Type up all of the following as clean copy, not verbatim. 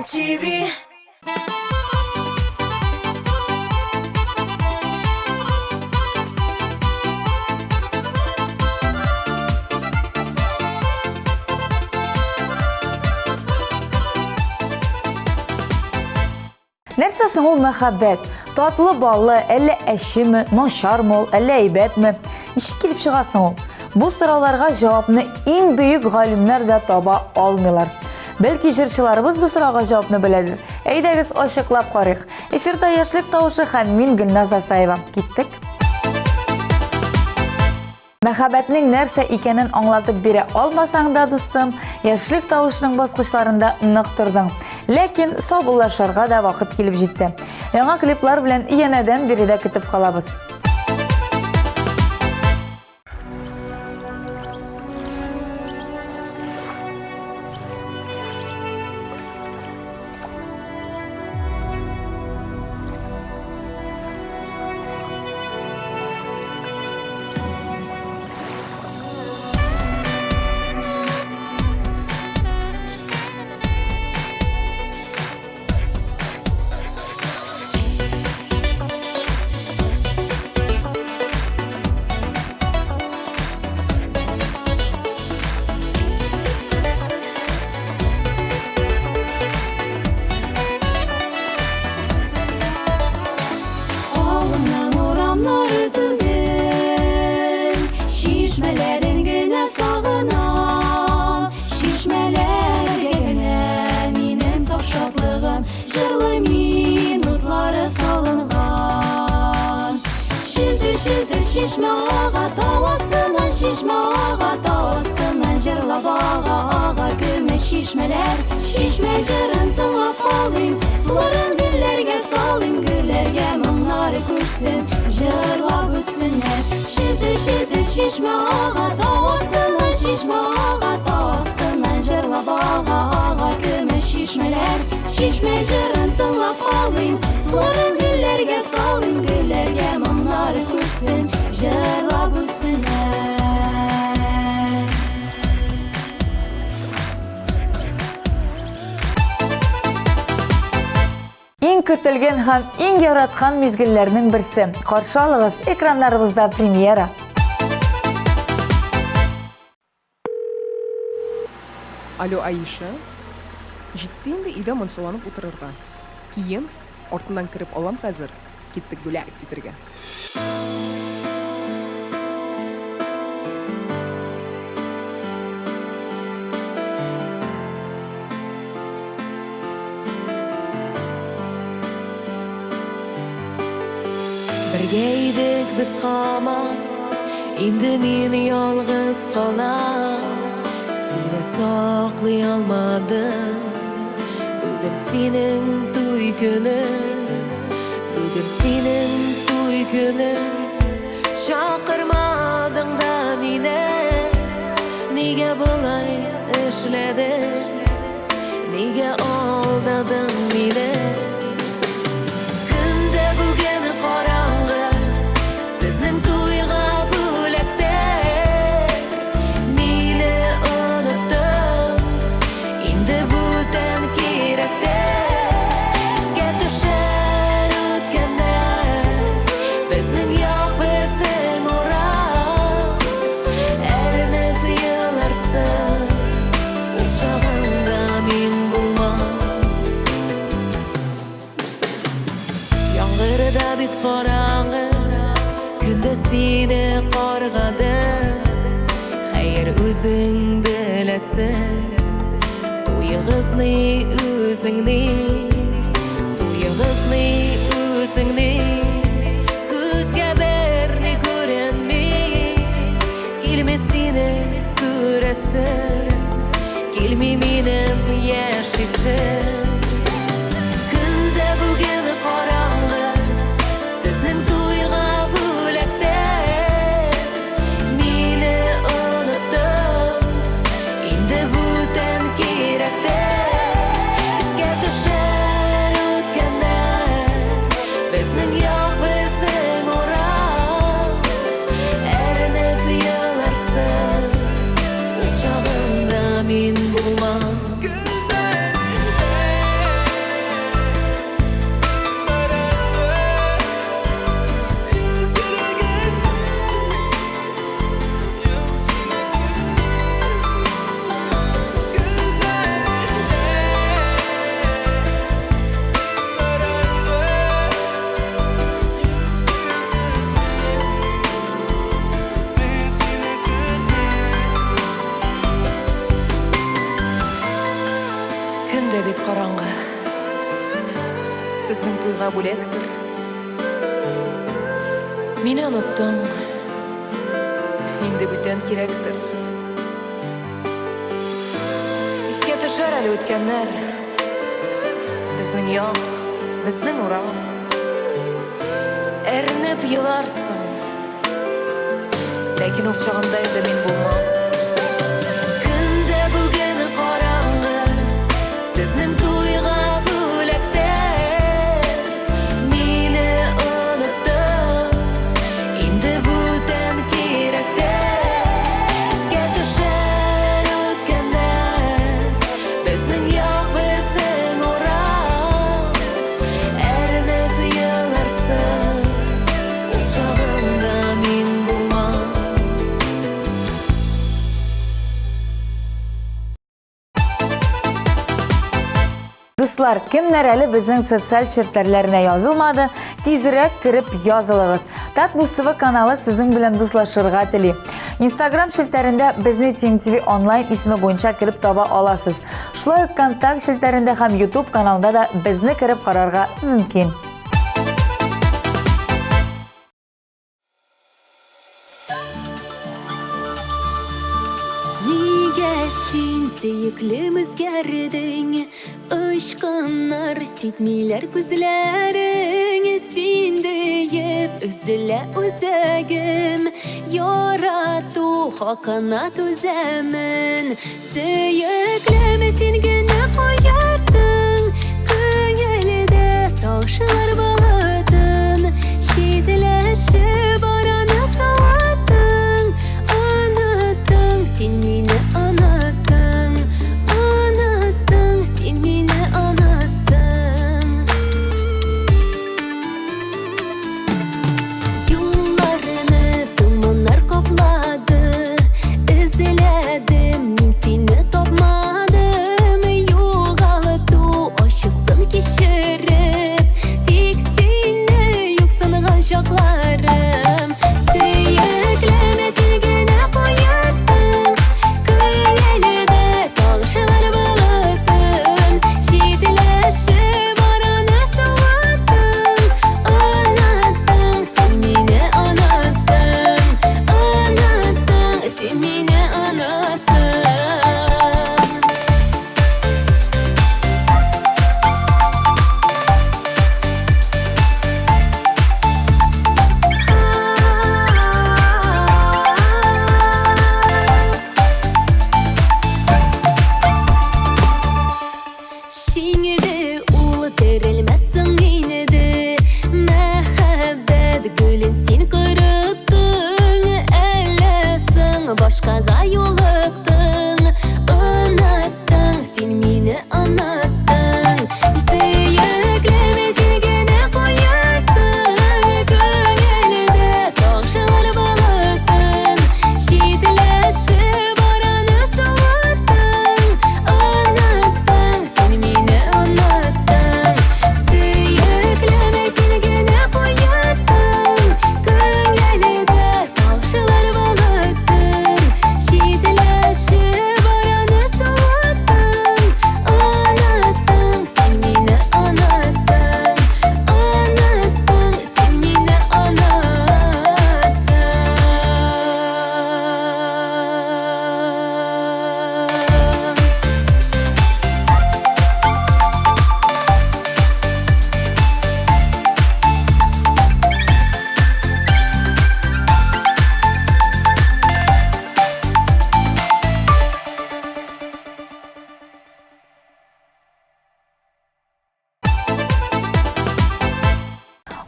TV. Нәрсәсен ул мәхәббәт? Татлы баллы, әллә әшеме, нашармы ул, әллә әйбәтме? Ничек килеп чыгасың ул? Бу сорауларга җавапны иң бөек галимнәр дә таба алмыйлар. Бәлки җырчыларыбыз бу сорауга җавапны беләдер. Әйдәгез ачыклап карыйк. Эфирда яшьлек тавышы һәм мин Гөлназ Асаева. Киттек. Мәхәббәтнең нәрсә икәнен аңлатып бирә алмасаң да, дустым, яшьлек тавышының баскычларында нык тордың. Ләкин саубуллашырга да вакыт килеп җитте. Яңа клиплар белән янәдән биредә көтеп калабыз. Şişme ağa tavastından şişme ağa tavastından jırlap ağa gümüş şişmeler şişme jırın tınlap alayım suların güllerge salayım güllerge mınları kursun jırlap üstüne şildir şişme ağa tavastından şişme ağa tavastından jırlap ağa gümüş şişmeler şişme jırın tınlap alayım suların güllerge salayım güllerge mınları kursun jırlap üstüne. Иң көтелгән һәм иң яраткан мизгелләрнең берсе. Каршы алыгыз, экраннарыбызда премьера. Алло, Аиша. Җитте инде өйдә монсуланып утырырга. Киен артыннан кереп алам хәзер. Киттек бүләк титергә. Birgeydik biz hamon, endi men yolg'iz qolam. Seni saqlay olmadim. Bugun sening to'y kuni, bugun sening to'y kuni. Chaqirmading da meni, nega bo'lay ishlading? Nega aldading meni? Seni qarg'adi xayr o'zing bilasan to'yg'izni o'zingni ko'zga berni ko'rinmay kelma seni ko'rasan kelmay menim yashaysan kunda bugun qorong'i sizning to'yga Good night. Күнде бит караңгы. Сезнең туйга бүлектер. Мине оныттың. Инде бүтән кирәктер. Искә төшәр әле үткәннәр. Безнең як, безнең урам. Әрнеп еларсың. Ләкин ул чагында инде мин булмам. Күндә бүген караңгы. Сезнең туйга бүлектер. Мине оныттың. Инде бүтән кирәктер. Искә төшәр үткәннәр. Безнең як, безнең урам. Әрнеп еларсың. Ул чагында мин булмам. Дуслар, кемнәр әле безнең социаль челтәрләренә язылмады, тизрәк кирип язылыгыз. Так Бустова каналы сезнең белән дуслашырга тели. Instagram челтәрендә безне TMTV онлайн исеме буенча кирип таба аласыз. Шулай ук контакт челтәрендә һәм YouTube каналында да безне кирип карарга мөмкин. Нигә син сөеклем үзгәрдең? Очкыннар ситмиләр күзләрең. Син диеп үзелә үзәгем. Ярату хакына түзәмен. Сөеклем син генә куярдың. Күңелдә сагышлар багытын. Читләшеп араны салаттың. Оныттың, син мине оныттың. Оныттың, син мине оныттың. Юлларны томаннар каплады. Эзләдем, мин сине тапмадым. Югалту ачысын кичереп. Тик сине юк санаган чакларым. Сөеклеме син генә куярдың. Күңелдә сагышлар булатын. Читләшеп араны салаттың. Оныттың, син мине оныттың. Оныттың, син мине оныттың. Шиңеде ул терелмәссең инде. Мәхәббәт гөлен син кырыттың. Әлләсең башкага юлыктың. Оныттың, син мине оныттың. Сөеклеме син генә куярдың. Күңелдә сагышлар багытын. Читләшеп араны салаттың. Оныттың, син мине оныттың. Сөеклеме син генә куярдың. Күңелдә сагышлар багытын. Читләшеп араны салаттың. Оныттың, син мине оныттың. Оныттың, син мине оныттың.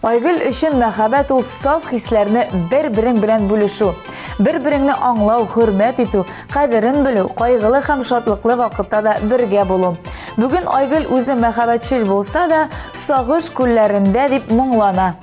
Айгөл өчен мәхәббәт ул саф хисләрне бер-берең белән бүлешү, бер-береңне аңлау, хөрмәт итү, кадерен белү, кайгылы һәм шатлыклы вакытта да бергә булу. Бүген Айгөл үзе мәхәббәтчел булса да, сагыш күлләрендә дип моңлана.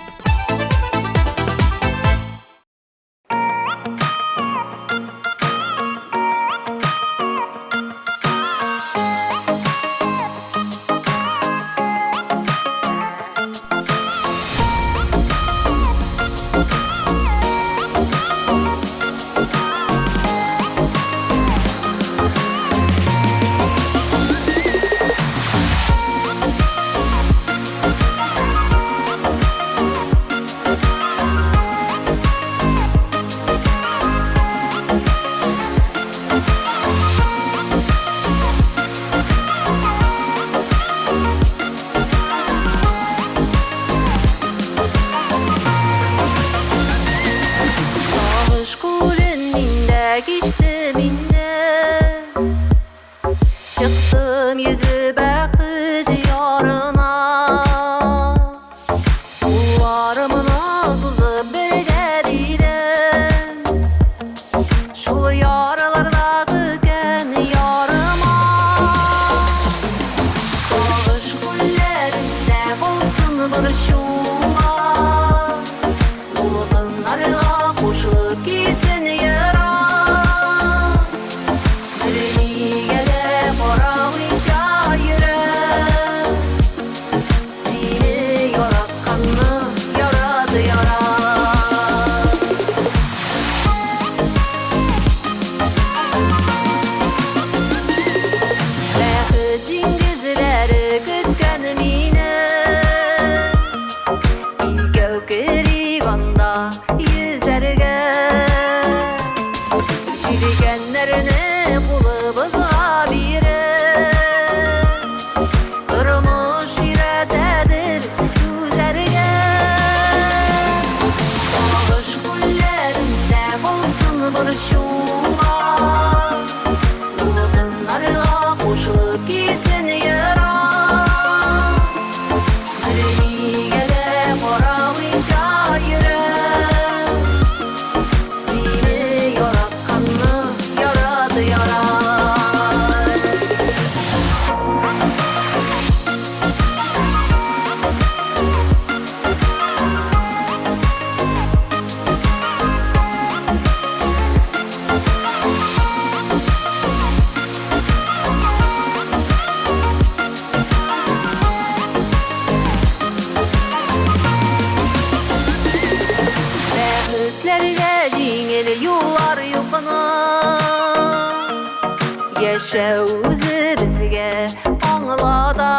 Яхшы үзі бізге аңлада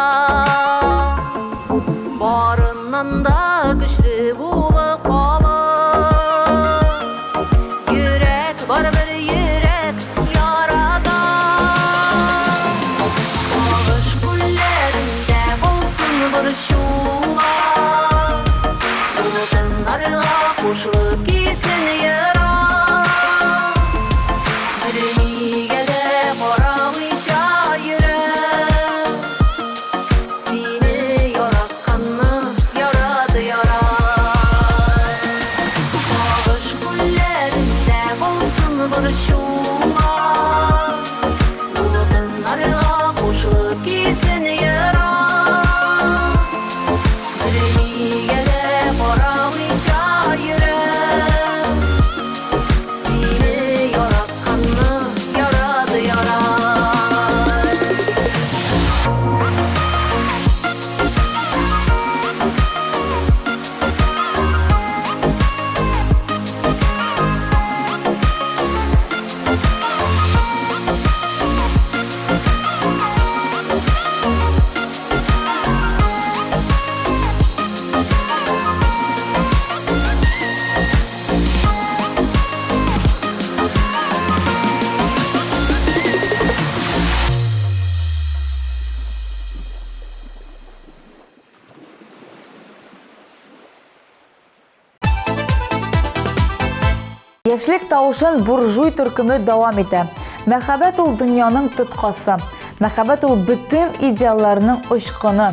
барынан да күчле булып калып йөрәк бар бер йөрәк ярада сагыш күлләрендә булсын бер шула ултыннарга кушылып китсен яра Нигә дә карамыйча йөрәк Сине яратканны ярады ярай Сагыш күлләрендә булсын бер шула Ултыннарга кушылып китсен яра Нигә дә карамыйча йөрәк Сине яратканны ярады ярай Яшьлек тавышын буржуй төркеме дәвам итә. Мәхәббәт ул дөньяның тоткасы. Мәхәббәт ул бөтен идеалларның очкыны.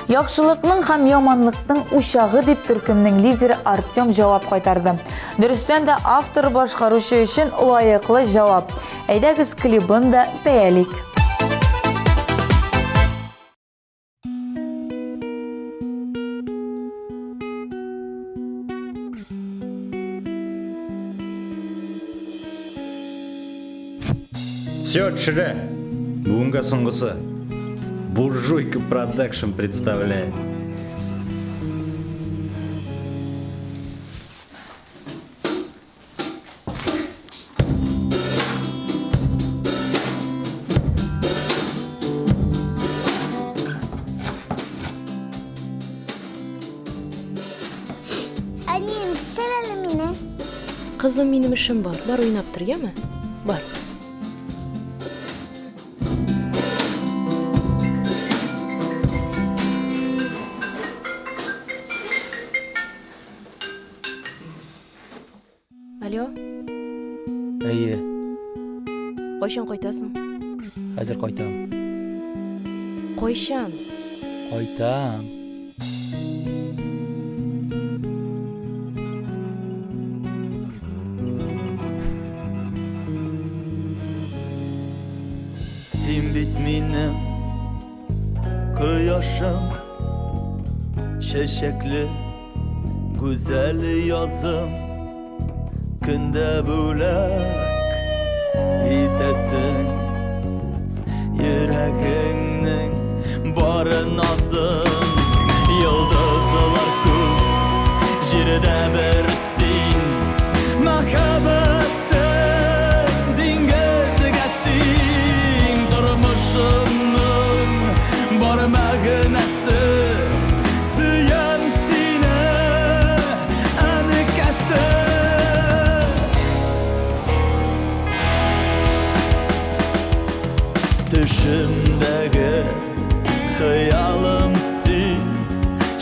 Яхшылыкның һәм яманлыкның учагы дип төркемнең лидеры Артем җавап кайтарды. Дөрестән дә автор башкаручы өчен лаеклы җавап. Әйдәгез клибын да бәялик. Все, Чре, Бунга Сунгуса, Буржуйка Продакшн представляет. Әнем, сәл әле мине. Кызым, минем эшем бар. Бар уйнап тор, яме? Бар. Алло, Әйе, кайчан кайтасың? хәзер кайтам. Кайчан? Кайтам. Син бит минем кояшым, чәчәкле, гүзәл язым, көндә бүләк итәсең, йөрәгеңнең бары назым, йолдызлар күп, җирдә бер син, мәхәббәттең диңгезгә тиң, тормышымның бар мәгънәсе, сөям сине, әнекәсе. Düşümdəgi xəyalım sin,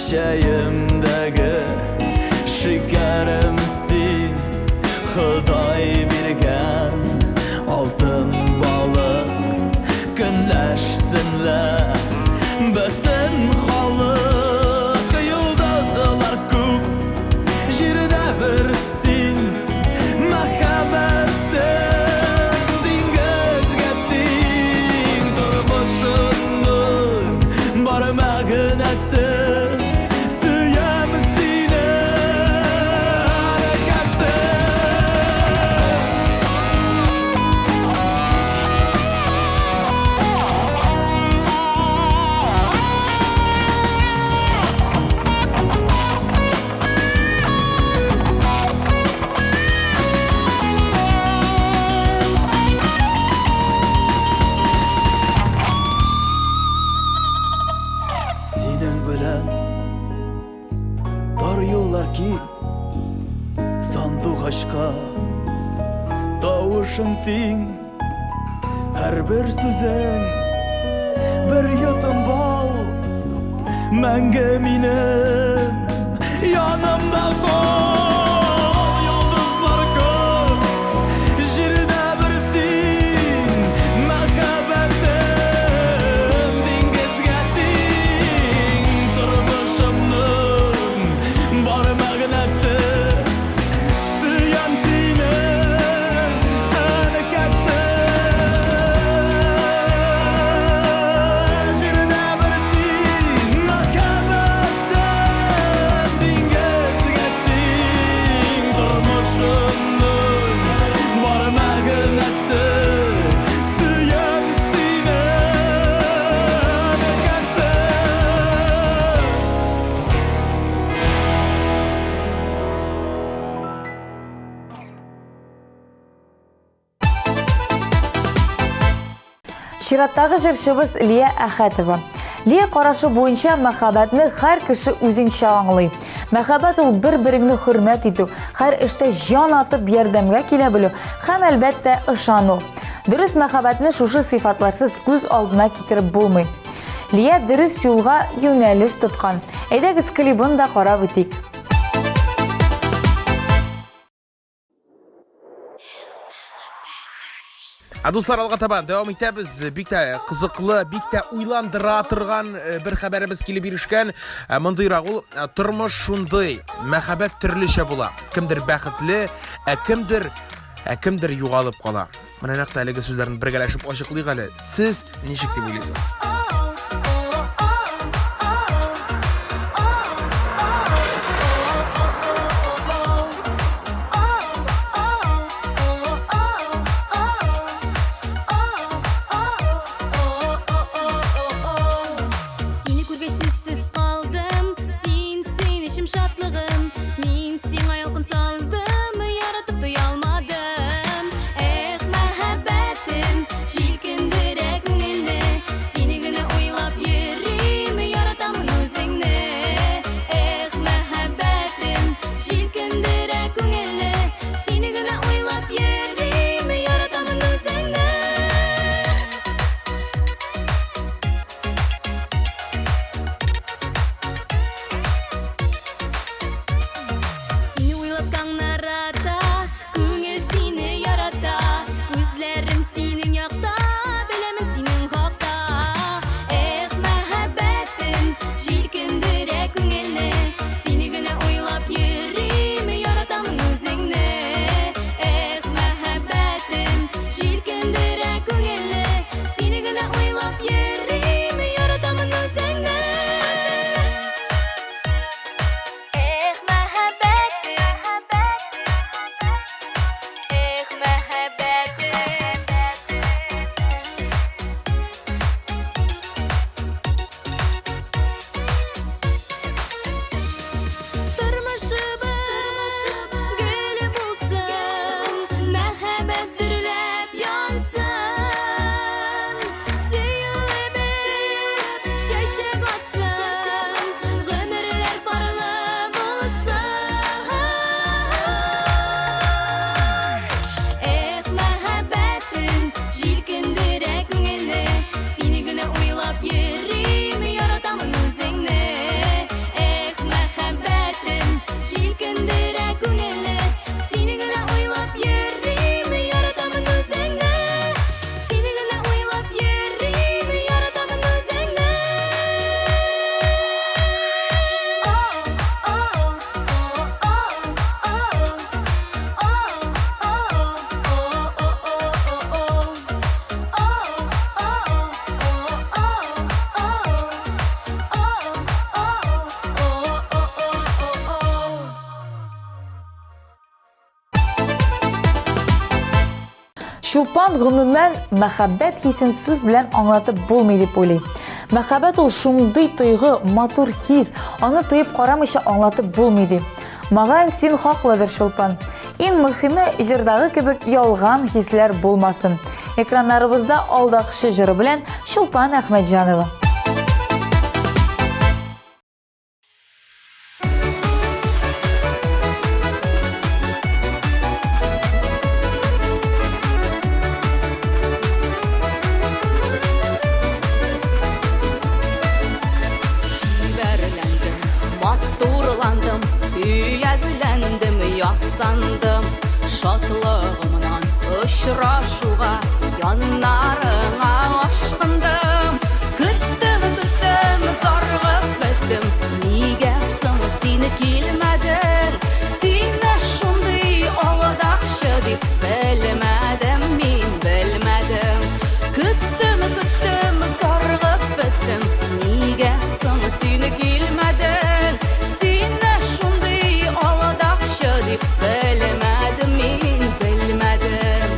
şəyimdəgi şəkərim sin, Xuday birgən altın balıq, günləşsinlər bütün xalıq, yıldızlar күп, җирдә бер син, мәхәббәттең диңгезгә тиң, тормышымның бар мәгънәсе, сөям сине, әнекәсе. bilen dar yollar ki sandık aşka Davuşun ting her bir sözün bir yudum bal Мәңгі минем yanımda kal Yıldızlar kör Jirde birsin Məhəbbətim Dengizge ting Turmuşumdun Bar məğnəsi Süyəm seni Ənəkəsi Jirde birsin Məhəbbətim Dengizge ting Turmuşumdun Bar məğnəsi Süyəm seni Ənəkəsi Чираттагы җырчыбыз Лия Әхәтова. Лия карашы буенча мәхәббәтне һәр кеше үзенчә аңлый. Мәхәббәт ул бер-береңне хөрмәт итү, һәр эштә җан атып ярдәмгә килә белү һәм әлбәттә ышану. Дөрес мәхәббәтне шушы сыйфатларсыз күз алдына китереп булмый. Лия дөрес юлга юнәлеш тоткан. Әйдәгез клибын да карап үтик. Достар, алға табан дәвам итәбез. Бик тә кызыклы, бик тә уйландыра торган бер хәбәребез килеп ирешкән. Мондыйрак ул тормыш шундый, мәхәббәт төрлечә була. Кемдер бәхетле, кемдер югалып кала. Менә нәкъ әлеге сүзләрне бергәләшеп ачыклыйк әле. Сез ничек дип уйлыйсыз? Seni күргәч сүзсез калдым, син ишем шатлыгым, мин сиңа ялкын салдым, яратып туя алмадым. Эх, мәхәббәтем, җилкендерә күңелне, сине генә уйлап йөрим, яратамын үзеңне. Эх, мәхәббәтем, җилкендерә күңелне, сине генә уйлап йөрим, яратамын үзеңне. Сине уйлап таң нарата, күңел сине ярата, күзләрем синең якта, беләмен синең хакта. Эх, мәхәббәтем, җилкендерә күңелне, сине генә уйлап йөрим, яратамын үзеңне. Эх, мәхәббәтем, җилкендерә күңелне, сине генә уйлап йөрим, яратамын үзеңне. Эх, мәхәббәтем, эх, мәхәббәтем. Тормышыбыз гөле булсын, мәхәббәт дөрләп янсын. Сөюлебез чәчәк атсын, гомерләр парлы булсын. Эх, мәхәббәтем, җилкендерә күңелне, сине генә уйлап йөрим, яратамын үзеңне. Эх, мәхәббәтем, җилкендерә күңелне, сине генә уйлап йөрим, яратамын үзеңне. Сине генә уйлап йөрим, яратамын үзеңне. Шулпан гомумән мәхәббәт хисен сүз белән аңлатып булмый дип уйлый. Мәхәббәт ул шундый тойгы, матур хис, аны тоеп карамыйча аңлатып булмый ди. Маган син хаклыдыр, Шулпан. Иң мөһиме җырдагы кебек ялган хисләр булмасын. Экраннарыбызда алдакчы җыры белән Шулпан Әхмәтҗанова. сандым шатлығымнан ұшырашуға яннарыңа ашқындым күттім зарғып біттім неге соң сені келмедің сені шундый алдақшы деп білмедім мен білмедім күттім зарғып біттім неге соң сені келмедің сені шундый алдақшы деп білмедім мен білмедім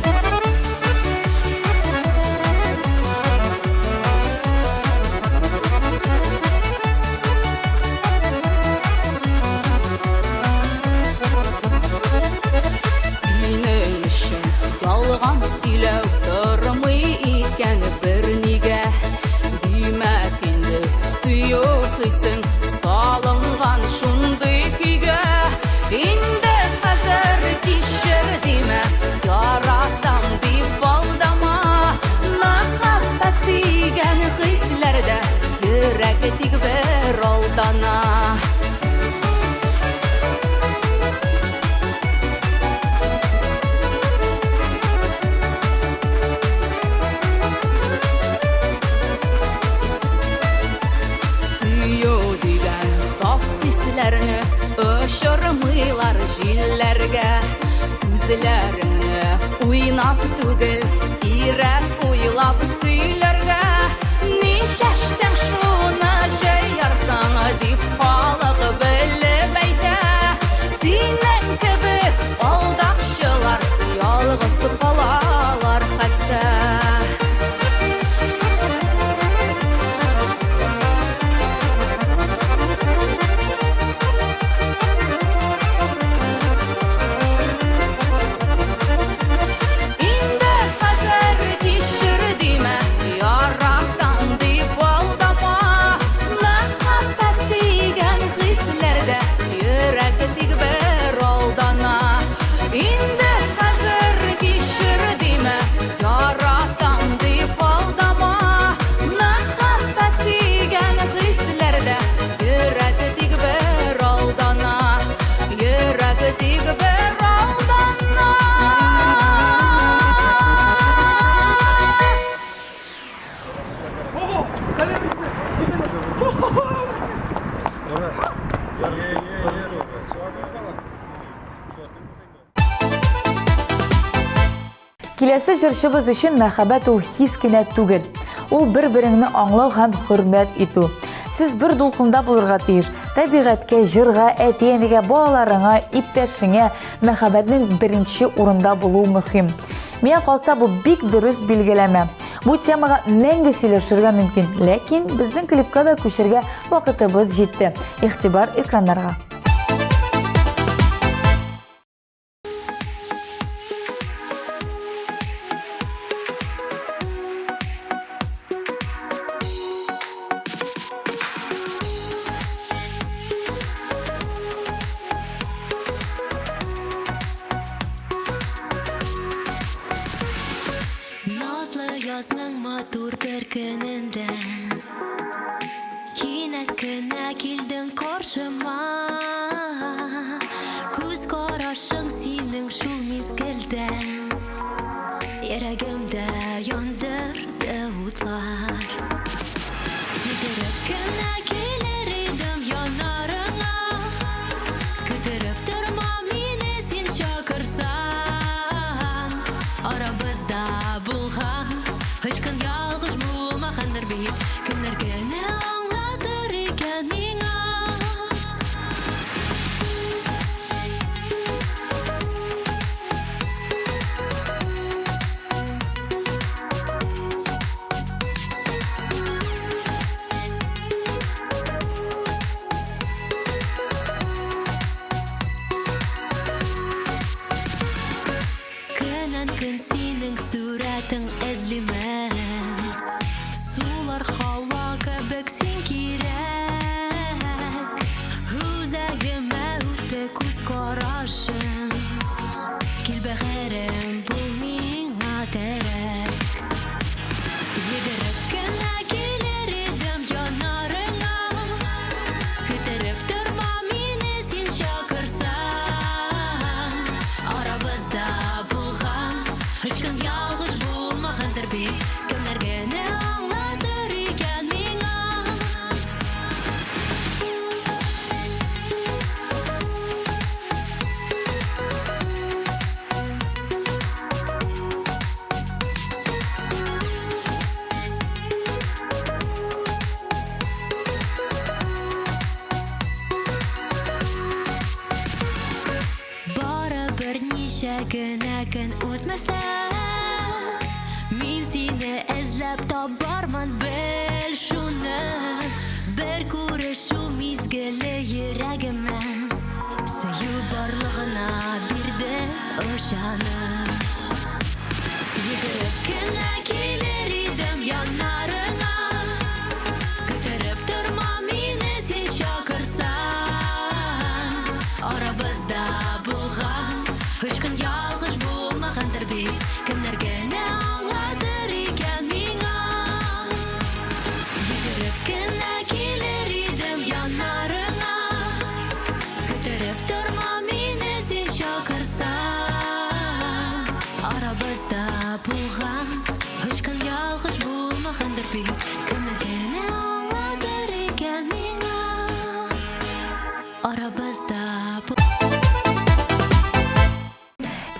сенің үшін жалған сөйлеу тұрмай екен бір неге демек енді сүйесің салынған шундый күйге енді қазір кешір деме яратам деп алдама махаббат деген хислерде йөрәк тик бір алдана Ұшырмайлар жилләргә Сүзләріңні уйнап түгел Тирәк уйлап сөйләргә Ни шәшсәң шуны җыярсаң Дип халык белеп әйтә Синең кебек алдакчылар Ялгыз калалар хәтта Киләсе җырчыбыз өчен мәхәббәт ул хис кенә түгел. Ул бер-береңне аңлау һәм хөрмәт итү. Сез бер дулкында булырга тиеш. Табигатькә, җырга, әти-әнигә, балаларыңа, иптәшеңә мәхәббәтнең беренче урында булуы мөһим. Миңа калса бу бик дөрес билгеләмә. Бу темага мәңге сөйләшергә мөмкин, ләкин безнең клипка да күчәргә вакытыбыз җитте. Игътибар экраннарга. Язның матур бер көнендә кинәт кенә килдең каршыма күз карашың синең шул мизгелдә йөрәгемдә яндырды утлар йөгереп кенә килер идем янарыңа көтәреп торма мине син чакырсаң арабызда булган Hiç gün yalğız bulmaqandır bit Günlərgə nə anladır ikən miңа Көннән-көн синең сүрәтең эзлимән Сулар һава кебек син кирәк Үзәгемә үтте күз карашың Кил бәгәрем бул миңа кәрәк Йөгереп кенә килер идем янарыңа Көтәреп торма мине син чакырсаң Нече генә көн үтмәсә, мин сине эзләп табармын, бел шуны. Бер күрешү мизгеле йөрәгемә, сөю барлыгына бирде ышаныч. Йөгереп кенә килер идем яннарыңа, көтәреп торма мине син чакырсаң. Арабызда булган үч көн ялгыш булмагандыр бит, кемнәр генә аңладыр икән миңа. Йөгереп кенә килер идем яннарыңа, көтәреп торма мине син чакырсаң. Арабызда булган үч көн ялгыш булмагандыр бит, кемнәр генә аңладыр икән миңа. Арабызда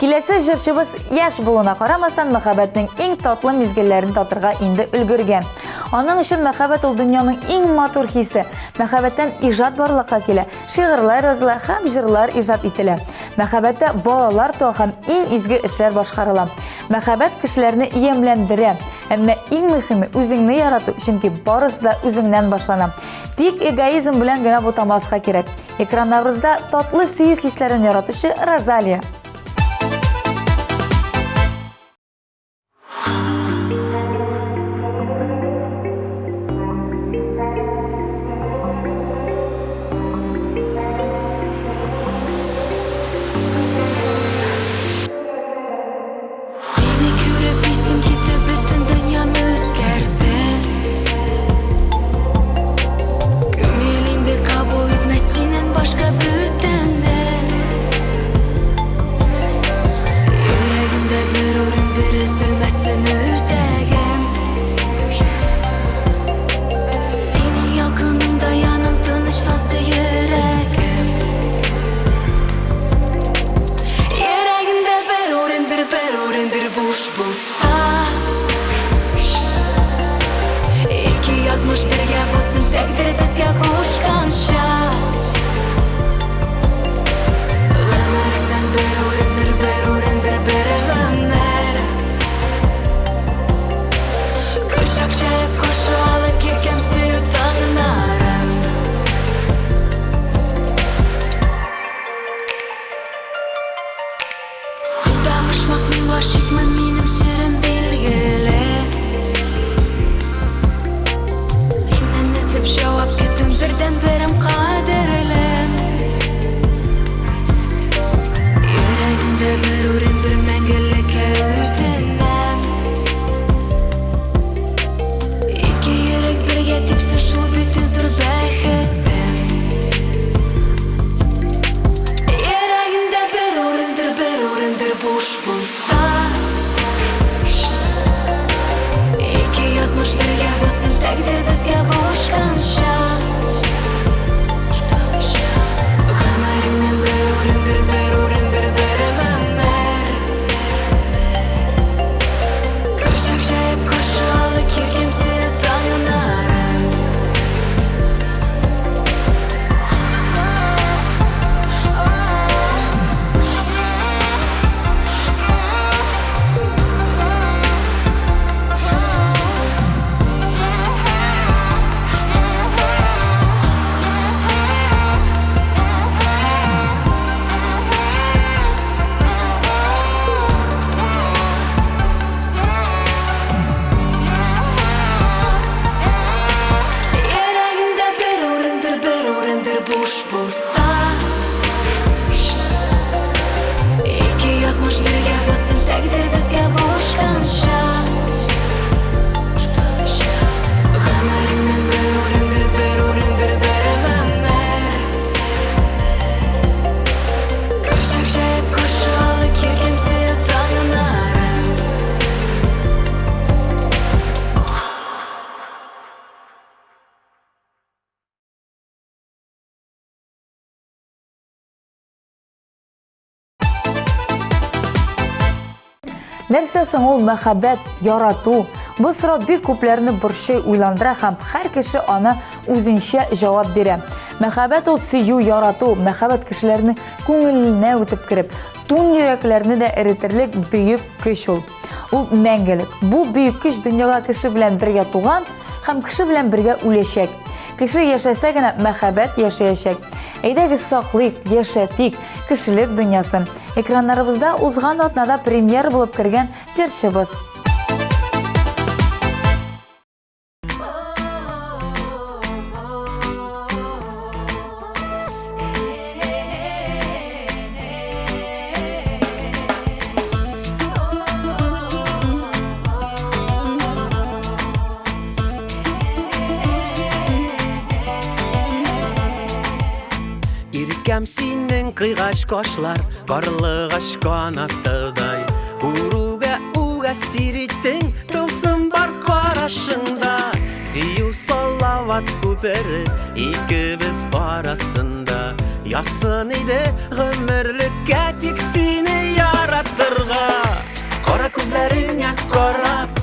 Киләсе җырчыбыз яшь булуына карамастан мәхәббәтнең иң татлы мизгелләрен татырга инде өлгергән. Аның өчен мәхәббәт ул дөньяның иң матур хисе. Мәхәббәттән иҗат барлыкка килә. Шигырьләр языла һәм җырлар иҗат ителә. Мәхәббәттә балалар туа һәм иң изге эшләр башкарыла. Мәхәббәт кешеләрне ямьләндерә. Әмма иң мөһиме үзеңне ярату, чөнки барысы да үзеңнән башлана. Тик эгоизм белән генә бутамаска кирәк. Экраннарыбызда татлы сөю хисләрен яратучы Розалия. Seni görüp isim gitti, bütün dünyam özgerdi. Gömelinde kabul etmesinin başka bütende. Yüreğimde bir orun bir üzülmesin üzegim. Senin yakınında yanım tanışlansa yüreğim. Yüreğimde bir orun bir boş bulsa, iki yazmış birge bulsun tekdir bizge koşkanşa. Ömrümden bir orun bir ömür. Kışak şehip koşu alıp kirkem suyu tanınarım. Sen danışmak mı aşık mı benim sırrım belgili. Senden izlep cevap kettim birden birim kaderlim. Yüreğimde bir uğrun bir mengelik öğütenem. İki yürek birge tepsi şu bütün zor bekettim. Yüreğimde bir uğrun bir boş bulsa, iki yazmış birge bulsun tekdir bizge koşkanşa. Ömrümden bir uğrun bir ömür. Kışak şehip koşu alıp kirkem suyu tanınarım. Yüreğimde bir uğrun bir boş bulsa, iki yazmış birge bulsun tekdir bizge koşkanşa. Ömrümden bir uğrun bir ömür. Kışak şehip koşu alıp kirkem suyu tanınarım. Нәрсә соң ул мәхәббәт, ярату? Бу сорау бик күпләрне борчый, уйландыра һәм һәр кеше аны үзенчә җавап бирә. Мәхәббәт ул сөю, ярату, мәхәббәт кешеләрне күңеленә үтеп кереп, тун йөрәкләрне дә эретерлек бөек көч ул. Ул мәңгелек. Бу бөек көч дөньяга кеше белән бергә туган һәм кеше белән бергә үләчәк. Кеше яшәсә генә мәхәббәт яшәячәк. Әйдәгез саклыйк, яшәтик кешелек дөньясын. Экраннарыбызда узган атнада премьер булып кергән җырчыбыз. Иркәм синең кыйгач кашлар, барлыгач канаттыдай. Уруга уга сириттең, тылсым бар карашыңда. Сөю салават күпере, икебез арасында. Ясын иде гомерлеккә тик сине яратырга. Кара күзләреңә карап,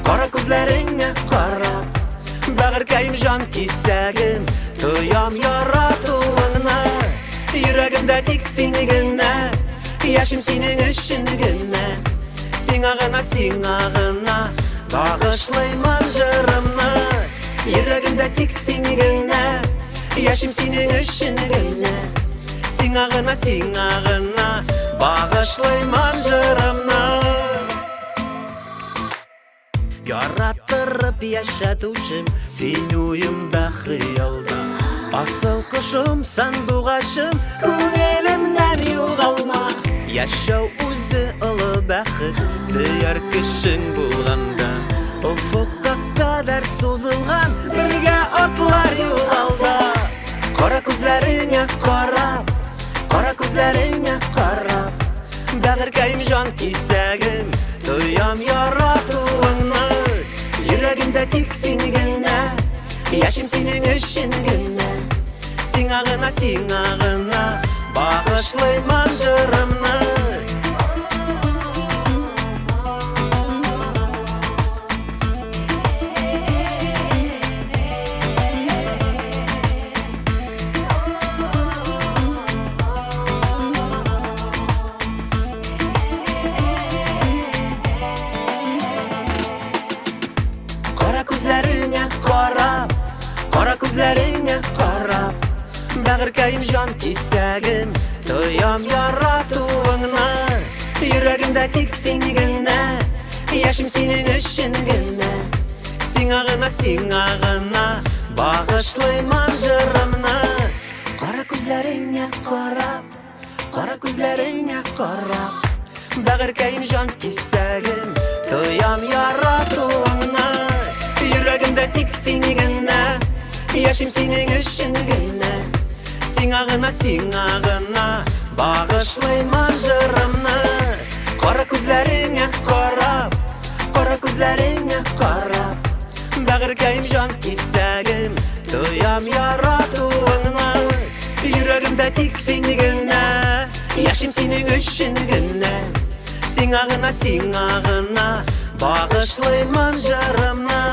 кара күзләреңә карап. Бәгыркәем жан кисәгем, тоям яратуыңны. Йөрәгемдә тик син генә, яшим синең өчен генә. Сиңа гына, багышлыймын җырымны. Йөрәгемдә тик син генә, яшим синең өчен генә. Сиңа гына, багышлыймын җырымны. Яратырып яшәтүчем, син уемда хыялда. Асыл кошым, сандугашым, күңелемнән югалма. Яшәү үзе олы бәхет, сөяр кешең булганда. Офукка кадәр сузылган, бергә атлар юл алда. Кара күзләреңә карап, кара күзләреңә карап. Бәгыркәем жан кисәгем, тоям яратуыңны. Йөрәгемдә тик син генә, яшим синең өчен генә. Сиңа гына, багышлыймын җырымны. Кара күзләреңә карап, кара күзләреңә карап. Бәгыркәем жан кисәгем, тоям яратуыңны. Йөрәгемдә тик син генә, яшим синең өчен генә. Сиңа гына, багышлыймын җырымны. Кара күзләреңә карап, кара күзләреңә карап. Бәгыркәем жан кисәгем, тоям яратуыңны. Йөрәгемдә тик син генә, яшим синең өчен генә. Сиңа гына, багышлыймын җырымны. Кара күзләреңә карап, кара күзләреңә карап. Бәгыркәем жан кисәгем, тоям яратуыңны. Йөрәгемдә тик син генә, яшим синең өчен генә. Сиңа гына, багышлыймын җырымны.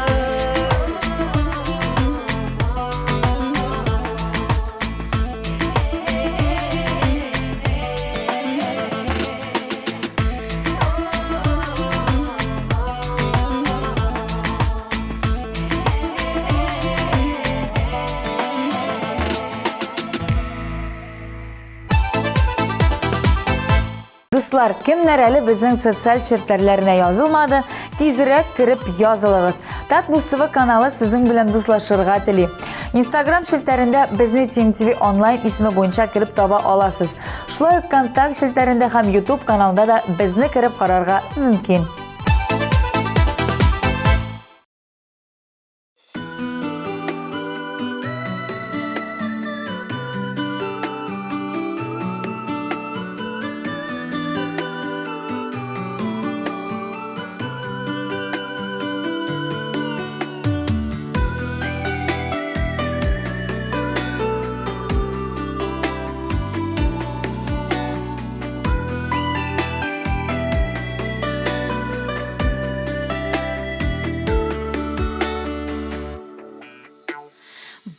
Дуслар, кемнәр әле безнең социаль челтәрләренә язылмады, тизрәк кереп язылыгыз. Татбустова каналы сезнең белән дуслашырга тели. Instagram челтәрендә безне TMTV онлайн исеме буенча кереп таба аласыз. Шулай ук контакт челтәрендә һәм YouTube каналында да безне кереп карарга мөмкин.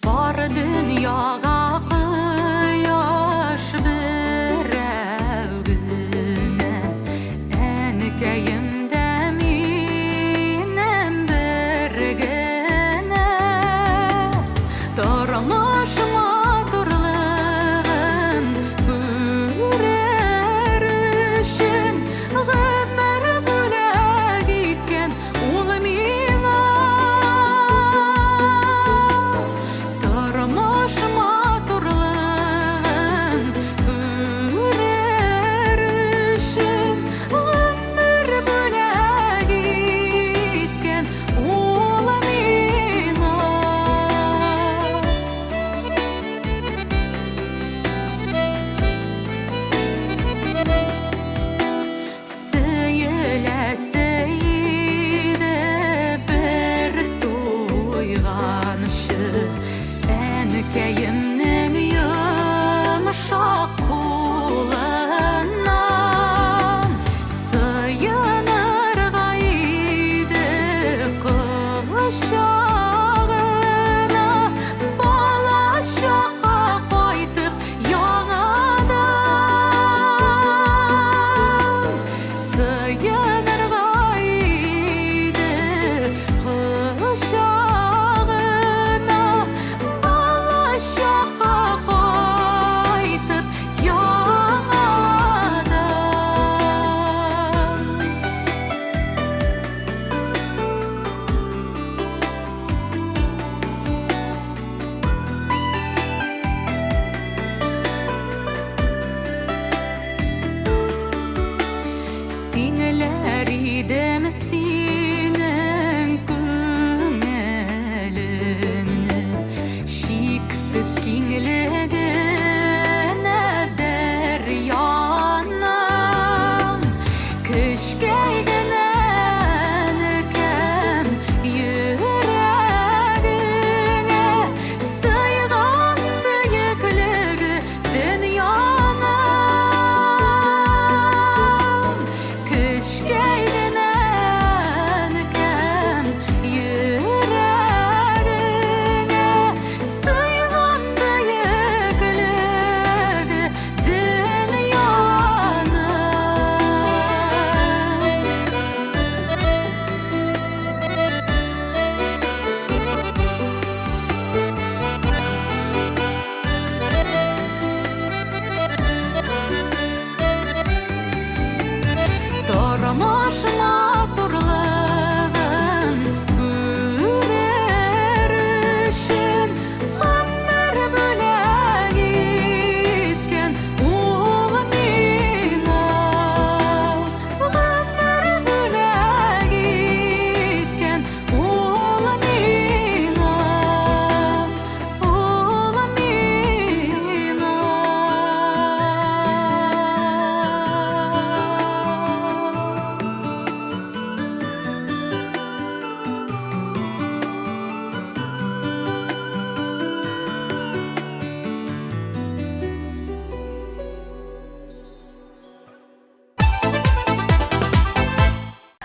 Бар дөньяга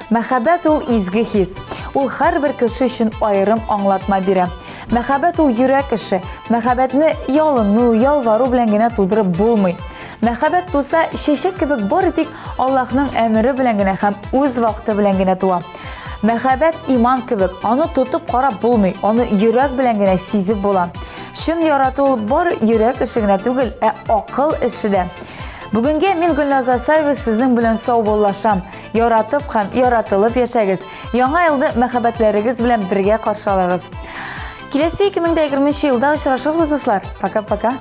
Мәхәббәт ул изге хис. Ул һәрбер кеше өчен аерым аңлатма бирә. Мәхәббәт ул йөрәк эше. Мәхәббәтне ялыну, ялвару белән генә тудырып булмый. Мәхәббәт туса чәчәк кебек бары тик Аллаһның әмере белән генә һәм үз вакыты белән генә туа. Мәхәббәт иман кебек, аны тотып карап булмый, аны йөрәк белән генә сизеп була. Чын ярату ул бары йөрәк эше генә түгел, акыл эше дә. Бүгенгә мин Гөлназ Асаева сезнең белән сау булашам. Яратып һәм яратылып яшәгез. Яңа елны мәхәббәтләрегез белән бергә каршы алыгыз. Киләсе 2020 елда очрашырбыз дуслар. Пока-пока.